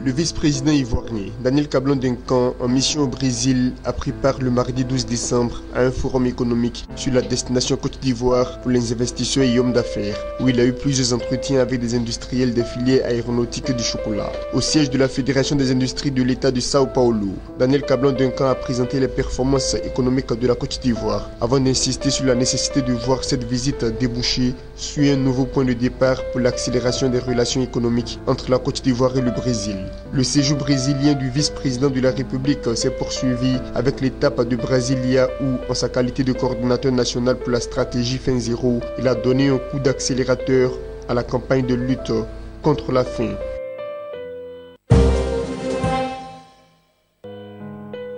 Le vice-président ivoirien Daniel Kablan-Duncan, en mission au Brésil, a pris part le mardi 12 décembre à un forum économique sur la destination Côte d'Ivoire pour les investisseurs et hommes d'affaires, où il a eu plusieurs entretiens avec des industriels des filières aéronautiques et du chocolat. Au siège de la Fédération des industries de l'État de Sao Paulo, Daniel Kablan-Duncan a présenté les performances économiques de la Côte d'Ivoire, avant d'insister sur la nécessité de voir cette visite déboucher sur un nouveau point de départ pour l'accélération des relations économiques entre la Côte d'Ivoire et le Brésil. Le séjour brésilien du vice-président de la République s'est poursuivi avec l'étape de Brasilia où, en sa qualité de coordonnateur national pour la stratégie Fin Zéro, il a donné un coup d'accélérateur à la campagne de lutte contre la faim.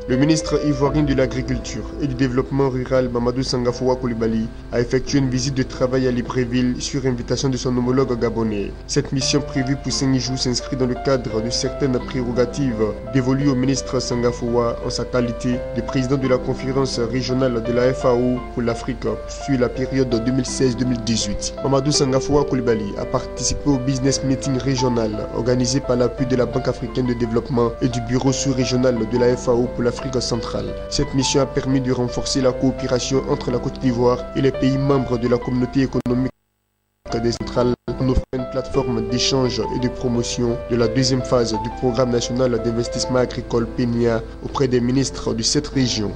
Le ministre ivoirien de l'Agriculture et du Développement rural, Mamadou Sangafoua Coulibaly, a effectué une visite de travail à Libreville sur invitation de son homologue gabonais. Cette mission prévue pour 5 jours s'inscrit dans le cadre de certaines prérogatives dévolues au ministre Sangafoua en sa qualité de président de la conférence régionale de la FAO pour l'Afrique sur la période 2016-2018. Mamadou Sangafoua Coulibaly a participé au business meeting régional organisé par l'appui de la Banque africaine de développement et du bureau sous-régional de la FAO pour l'Afrique centrale. Cette mission a permis de renforcer la coopération entre la Côte d'Ivoire et les pays membres de la communauté économique des centrales en offrant une plateforme d'échange et de promotion de la deuxième phase du programme national d'investissement agricole PNIA auprès des ministres de cette région.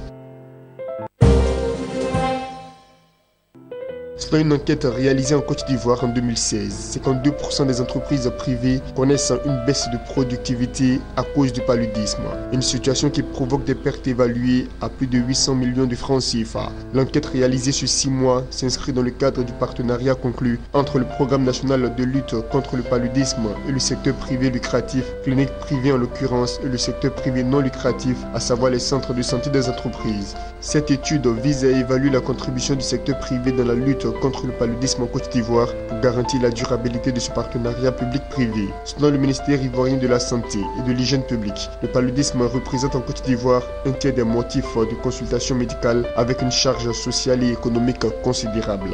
Selon une enquête réalisée en Côte d'Ivoire en 2016, 52% des entreprises privées connaissent une baisse de productivité à cause du paludisme, une situation qui provoque des pertes évaluées à plus de 800 millions de francs CFA. L'enquête réalisée sur 6 mois s'inscrit dans le cadre du partenariat conclu entre le Programme national de lutte contre le paludisme et le secteur privé lucratif, clinique privée en l'occurrence, et le secteur privé non lucratif, à savoir les centres de santé des entreprises. Cette étude vise à évaluer la contribution du secteur privé dans la lutte contre le paludisme en Côte d'Ivoire pour garantir la durabilité de ce partenariat public-privé. Selon le ministère ivoirien de la Santé et de l'Hygiène publique, le paludisme représente en Côte d'Ivoire un tiers des motifs de consultation médicale avec une charge sociale et économique considérable.